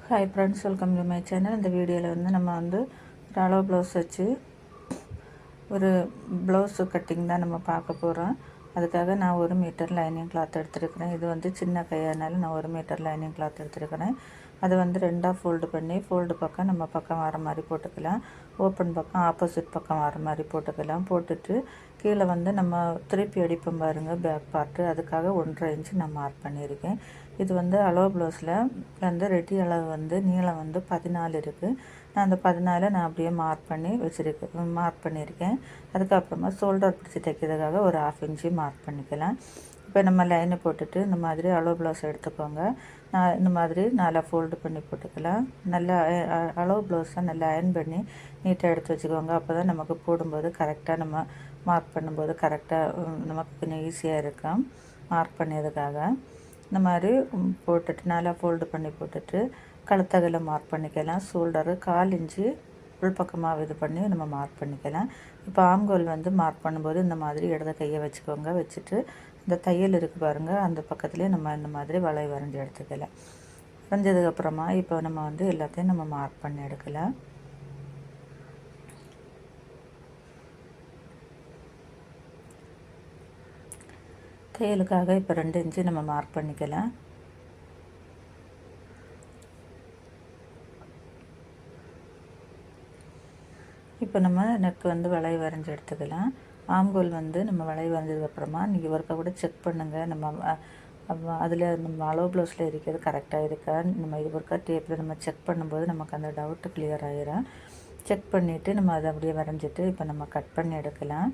Hi friends, welcome to my channel. இந்த வீடியோவில் வந்து நம்ம வந்து ஒரு அளவு ப்ளவுஸ் வச்சு ஒரு ப்ளவுஸு கட்டிங் தான் நம்ம பார்க்க போகிறோம். அதுக்காக நான் 1 மீட்டர் லைனிங் கிளாத் எடுத்துருக்கிறேன். இது வந்து சின்ன கையானால நான் 1 மீட்டர் லைனிங் கிளாத் எடுத்துருக்கிறேன். அதை வந்து 2ஆக ஃபோல்டு பண்ணி ஃபோல்டு பக்கம் நம்ம பக்கம் வர மாதிரி போட்டுக்கலாம். ஓப்பன் பக்கம் ஆப்போசிட் பக்கம் வர மாதிரி போட்டுக்கலாம். போட்டுட்டு கீழே வந்து நம்ம திருப்பி அடிப்போம் பாருங்கள் பேக் பார்ட்டு, அதுக்காக 1.5 இன்ச்சு நான் மார்க் பண்ணியிருக்கேன். இது வந்து அளவு ப்ளவுஸில் வந்து ரெடி அளவு வந்து நீளம் வந்து 14 இருக்குது. நான் அந்த 14 நான் அப்படியே மார்க் பண்ணியிருக்கேன். அதுக்கப்புறமா ஷோல்டர் பிடிச்சி தைக்கிறதுக்காக ஒரு 1/2 இன்ச்சு மார்க் பண்ணிக்கலாம். இப்போ நம்ம லைனை போட்டுட்டு இந்த மாதிரி அளவு ப்ளவுஸ் எடுத்துக்கோங்க. நான் இந்த மாதிரி நல்லா ஃபோல்டு பண்ணி போட்டுக்கலாம். நல்லா அளவு ப்ளவுஸை நல்லா அயர்ன் பண்ணி நீட்டாக எடுத்து வச்சுக்கோங்க. அப்போ தான் நமக்கு போடும்போது கரெக்டாக நம்ம மார்க் பண்ணும்போது கரெக்டாக நமக்கு கொஞ்சம் ஈஸியாக இருக்கும் மார்க் பண்ணதுக்காக. இந்த மாதிரி போட்டுட்டு நல்லா ஃபோல்டு பண்ணி போட்டுட்டு கழுத்தகல மார்க் பண்ணிக்கலாம். ஷோல்டரு 1/4 இன்ச்சு உள்பக்கமாக இது பண்ணி நம்ம மார்க் பண்ணிக்கலாம். இப்போ ஆம்கோல் வந்து மார்க் பண்ணும்போது இந்த மாதிரி இடது கையை வச்சுக்கோங்க. வச்சுட்டு இந்த தையல் இருக்குது பாருங்கள், அந்த பக்கத்துலேயே நம்ம இந்த மாதிரி வளைவு வரைஞ்சி எடுத்துக்கலாம். வரைஞ்சதுக்கப்புறமா இப்போ நம்ம வந்து எல்லாத்தையும் நம்ம மார்க் பண்ணி எடுக்கலாம். தையலுக்காக இப்போ 2 இன்ச்சு நம்ம மார்க் பண்ணிக்கலாம். இப்போ நம்ம நெக் வந்து வளைவு வரைஞ்சி எடுத்துக்கலாம். ஆம்கோல் வந்து நம்ம வளைவு வரைஞ்சதுக்கப்புறமா நீங்கள் ஒருக்கா கூட செக் பண்ணுங்கள். நம்ம அதில் நம்ம அளவு ப்ளவுஸில் இருக்கிறது கரெக்டாக இருக்கா, நம்ம இது ஒருக்கா டேப்பில் நம்ம செக் பண்ணும்போது நமக்கு அந்த டவுட்டு கிளியர் ஆகிரும். செக் பண்ணிவிட்டு நம்ம அதை அப்படியே வரைஞ்சிட்டு இப்போ நம்ம கட் பண்ணி எடுக்கலாம்.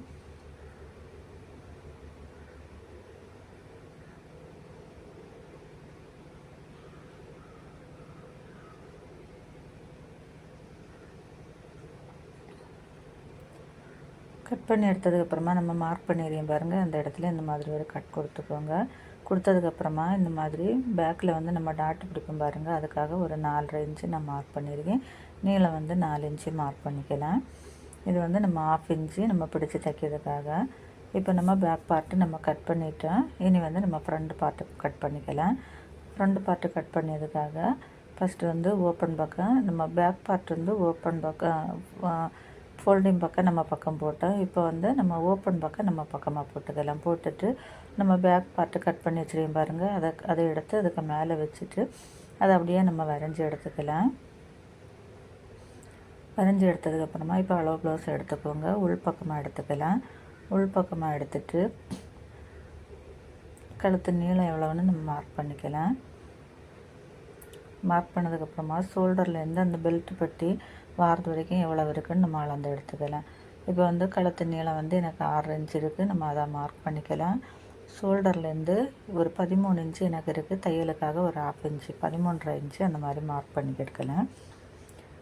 கட் பண்ணி எடுத்ததுக்கப்புறமா நம்ம மார்க் பண்ணிடுறோம் பாருங்கள், அந்த இடத்துல இந்த மாதிரி ஒரு கட் கொடுத்துக்கோங்க. கொடுத்ததுக்கப்புறமா இந்த மாதிரி பேக்கில் வந்து நம்ம டாட் பிடிக்கும் பாருங்கள், அதுக்காக ஒரு 4.5 இன்ச்சு நான் மார்க் பண்ணியிருக்கேன். நீளம் வந்து 4 இன்ச்சு மார்க் பண்ணிக்கலாம். இது வந்து நம்ம 1/2 இன்ச்சு நம்ம பிடிச்சி தைக்கிறதுக்காக. இப்போ நம்ம பேக் பார்ட்டு நம்ம கட் பண்ணிட்டோம். இனி வந்து நம்ம ஃப்ரண்ட் பார்ட்டு கட் பண்ணிக்கலாம். ஃப்ரண்ட் பார்ட்டு கட் பண்ணதுக்காக ஃபஸ்ட்டு வந்து ஓப்பன் பக்கம் நம்ம பேக் பார்ட் வந்து ஓப்பன் பக்கம் ஃபோல்டிங் பக்கம் நம்ம பக்கம் போட்டோம். இப்போ வந்து நம்ம ஓப்பன் பக்கம் நம்ம பக்கமாக போட்டுக்கலாம். போட்டுட்டு நம்ம பேக் பார்ட்டு கட் பண்ணி வச்சுருக்கோம் பாருங்கள், அதை எடுத்து அதுக்கு மேலே வச்சுட்டு அதை அப்படியே நம்ம வரைஞ்சி எடுத்துக்கலாம். வரைஞ்சி எடுத்ததுக்கப்புறமா இப்போ அளவு ப்ளவுஸ் எடுத்துக்கோங்க. உள் பக்கமாக எடுத்துக்கலாம். உள் பக்கமாக எடுத்துட்டு கழுத்து நீளம் எவ்வளோன்னு நம்ம மார்க் பண்ணிக்கலாம். மார்க் பண்ணதுக்கப்புறமா ஷோல்டர்லேருந்து அந்த பெல்ட் பட்டி வாரது வரைக்கும் எவ்வளோ இருக்குன்னு நம்ம அளந்து எடுத்துக்கலாம். இப்போ வந்து கழுத்து நீளம் வந்து எனக்கு 6 இன்ச்சு இருக்குது. நம்ம அதை மார்க் பண்ணிக்கலாம். ஷோல்டர்லேருந்து ஒரு 13 இன்ச்சு எனக்கு இருக்குது. தையலுக்காக ஒரு 1/2 இன்ச்சு 13.5 இன்ச்சு அந்த மாதிரி மார்க் பண்ணி எடுக்கலாம்.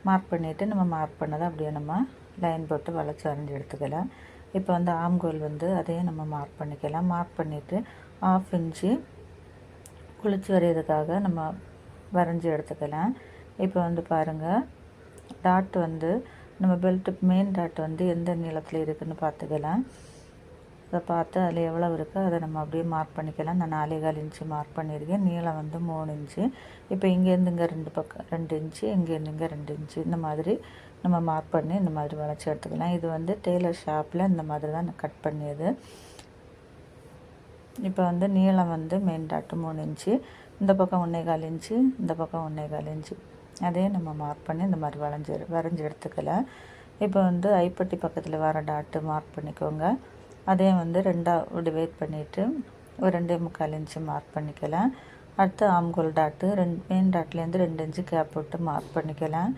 மார்க் பண்ணிவிட்டு நம்ம மார்க் பண்ணதை அப்படியே நம்ம லைன் போட்டு வளைச்சி வரைஞ்சி எடுத்துக்கலாம். இப்போ வந்து ஆம்கோல் வந்து அதையும் நம்ம மார்க் பண்ணிக்கலாம். மார்க் பண்ணிவிட்டு 1/2 இன்ச்சு குளிச்சு வரைகிறதுக்காக நம்ம வரைஞ்சி எடுத்துக்கலாம். இப்போ வந்து பாருங்கள், டாட் வந்து நம்ம பெல்ட்டு மெயின் டாட் வந்து எந்த நீளத்தில் இருக்குதுன்னு பார்த்துக்கலாம். அதை பார்த்து அதில் எவ்வளோ இருக்கோ அதை நம்ம அப்படியே மார்க் பண்ணிக்கலாம். நான் 4.25 இன்ச்சு மார்க் பண்ணியிருக்கேன். நீளம் வந்து 3 இன்ச்சு. இப்போ இங்கேருந்து இங்கே 2 பக்கம் 2 இன்ச்சு, இங்கேருந்து இங்கே 2 இன்ச்சு இந்த மாதிரி நம்ம மார்க் பண்ணி இந்த மாதிரி வளைச்சி எடுத்துக்கலாம். இது வந்து டெய்லர் ஷாப்பில் இந்த மாதிரி தான் நான் கட் பண்ணியது. இப்போ வந்து நீளம் வந்து மெயின் டாட்டு 3 இன்ச்சு, இந்த பக்கம் 1.25 இன்ச்சு, இந்த பக்கம் 1.25 இன்ச்சு அதே நம்ம மார்க் பண்ணி இந்த மாதிரி வரைஞ்சி எடுத்துக்கலாம். இப்போ வந்து ஐப்பட்டி பக்கத்தில் வர டாட்டு மார்க் பண்ணிக்கோங்க. அதே வந்து 2ஆக டிவைட் பண்ணிவிட்டு ஒரு 2.25 இன்ச்சு மார்க் பண்ணிக்கலாம். அடுத்து ஆம்கோல் டாட்டு மெயின் டாட்லேருந்து 2 இன்ச்சு கேப் போட்டு மார்க் பண்ணிக்கலாம்.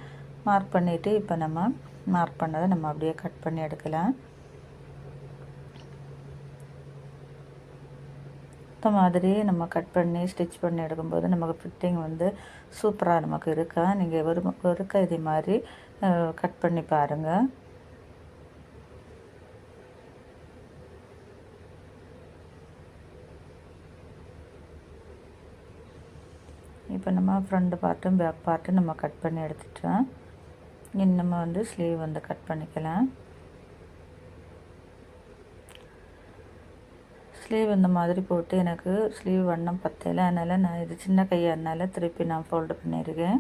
மார்க் பண்ணிவிட்டு இப்போ நம்ம மார்க் பண்ணதை நம்ம அப்படியே கட் பண்ணி எடுக்கலாம். இந்த மாதிரி நம்ம கட் பண்ணி ஸ்டிச் பண்ணி எடுக்கும்போது நமக்கு ஃபிட்டிங் வந்து சூப்பராக நமக்கு இருக்கா. நீங்கள் ஒருக்கா இதே மாதிரி கட் பண்ணி பாருங்கள். இப்போ நம்ம ஃப்ரண்ட் பார்ட்டும் பேக் பார்ட்டும் நம்ம கட் பண்ணி எடுத்துட்டோம். இனி நம்ம வந்து ஸ்லீவ் வந்து கட் பண்ணிக்கலாம். ஸ்லீவ் இந்த மாதிரி போட்டு எனக்கு ஸ்லீவ் வண்ணம் பத்தலை, அதனால் நான் இது சின்ன கையானால திருப்பி நான் ஃபோல்டு பண்ணியிருக்கேன்.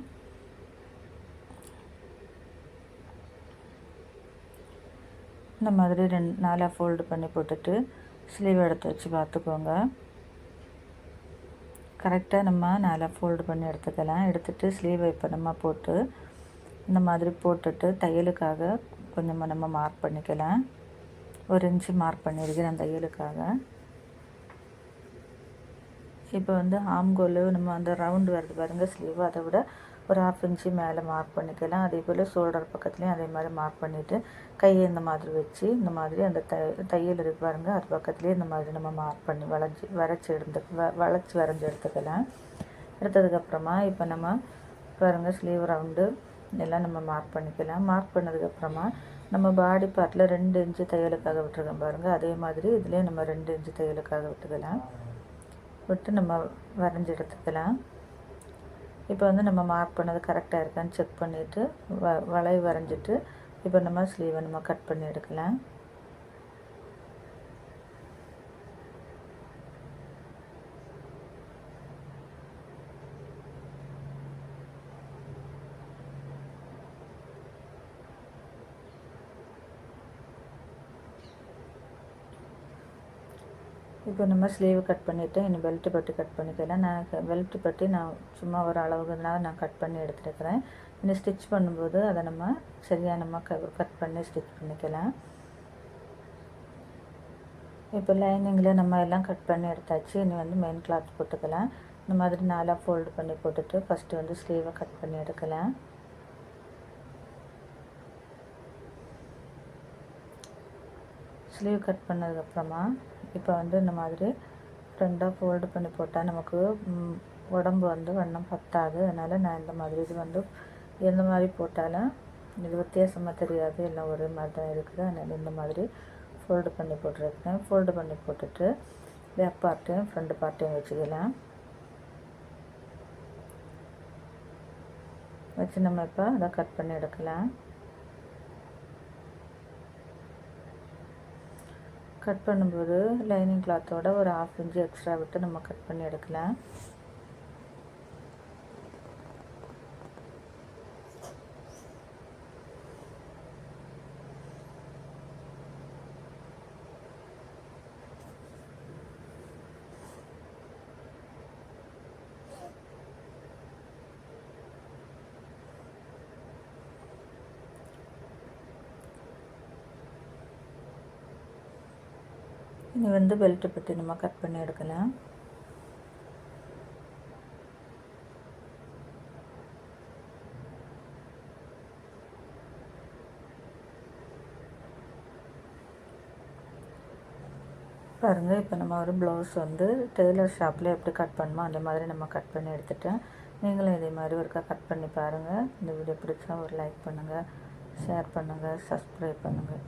இந்த மாதிரி 4 ஃபோல்டு பண்ணி போட்டுட்டு ஸ்லீவ் எடுத்து வச்சு பார்த்துக்கோங்க. கரெக்டாக நம்ம 4 ஃபோல்டு பண்ணி எடுத்துக்கலாம். எடுத்துகிட்டு ஸ்லீவை இப்போ நம்ம போட்டு இந்த மாதிரி போட்டுட்டு தையலுக்காக கொஞ்சமாக நம்ம மார்க் பண்ணிக்கலாம். 1 இன்ச்சு மார்க் பண்ணியிருக்கிறேன் தையலுக்காக. இப்போ வந்து ஆம்கோல் நம்ம அந்த ரவுண்டு வருது பாருங்கள் ஸ்லீவ், அதை விட ஒரு 1/2 இன்ச்சு மேலே மார்க் பண்ணிக்கலாம். அதே போல் ஷோல்டர் பக்கத்துலேயும் அதே மாதிரி மார்க் பண்ணிவிட்டு கையை இந்த மாதிரி வச்சு இந்த மாதிரி அந்த தையல் இருக்கு பாருங்கள், அது பக்கத்துலேயே இந்த மாதிரி நம்ம மார்க் பண்ணி வளைச்சி வரைஞ்சி எடுத்துக்கலாம். எடுத்ததுக்கப்புறமா இப்போ நம்ம பாருங்கள் ஸ்லீவ் ரவுண்டு எல்லாம் நம்ம மார்க் பண்ணிக்கலாம். மார்க் பண்ணதுக்கப்புறமா நம்ம பாடி பார்ட்டில் 2 இன்ச்சு தையலுக்காக விட்டுருக்கோம் பாருங்கள், அதே மாதிரி இதுலேயே நம்ம 2 இன்ச்சு தையலுக்காக விட்டுக்கலாம். விட்டு நம்ம வரைஞ்சி எடுத்துக்கலாம். இப்போ வந்து நம்ம மார்க் பண்ணது கரெக்டாக இருக்கான்னு செக் பண்ணிவிட்டு வளைவு வரைஞ்சிட்டு இப்போ நம்ம ஸ்லீவை நம்ம கட் பண்ணி எடுக்கலாம். இப்போ நம்ம ஸ்லீவ் கட் பண்ணிவிட்டு இனி பெல்ட் பட்டி கட் பண்ணிக்கலாம். நான் பெல்ட் பட்டி நான் சும்மா ஒரு அளவுக்குனால நான் கட் பண்ணி எடுத்துருக்கிறேன். இனி ஸ்டிச் பண்ணும்போது அதை நம்ம சரியாக நம்ம கட் பண்ணி ஸ்டிச் பண்ணிக்கலாம். இப்போ லைனிங்கில் நம்ம எல்லாம் கட் பண்ணி எடுத்தாச்சு. இனி வந்து மெயின் கிளாத் போட்டுக்கலாம். இந்த மாதிரி 4 ஃபோல்டு பண்ணி போட்டுட்டு ஃபஸ்ட்டு வந்து ஸ்லீவை கட் பண்ணி எடுக்கலாம். ஸ்லீவ் கட் பண்ணதுக்கப்புறமா இப்போ வந்து இந்த மாதிரி 2 ஃபோல்டு பண்ணி போட்டால் நமக்கு உடம்பு வந்து வண்ணம் பத்தாது. அதனால் நான் இந்த மாதிரி இது வந்து எந்த மாதிரி போட்டாலும் இது வித்தியாசமாக தெரியாது, எல்லாம் ஒரே மாதிரி தான் இருக்குது. அதனால் இந்த மாதிரி ஃபோல்டு பண்ணி போட்டுருக்கேன். ஃபோல்டு பண்ணி போட்டுட்டு பேக் பார்ட்டையும் ஃப்ரண்ட் பார்ட்டையும் வச்சுக்கலாம். வச்சு நம்ம இப்போ அதை கட் பண்ணி எடுக்கலாம். கட் பண்ணும்போது லைனிங் கிளாத்தோட ஒரு 1/2 இன்ச்சு எக்ஸ்ட்ரா விட்டு நம்ம கட் பண்ணி எடுக்கலாம். இனி வந்து பெல்ட் பட்டி நம்ம கட் பண்ணி எடுக்கலாம். பாருங்கள், இப்போ நம்ம ஒரு ப்ளவுஸ் வந்து டெய்லர் ஷாப்பில் எப்படி கட் பண்ணுமோ அந்த மாதிரி நம்ம கட் பண்ணி எடுத்துட்டேன். நீங்களும் இதே மாதிரி ஒருக்கா கட் பண்ணி பாருங்கள். இந்த வீடியோ பிடிச்சா ஒரு லைக் பண்ணுங்கள், ஷேர் பண்ணுங்கள், சப்ஸ்கிரைப் பண்ணுங்கள்.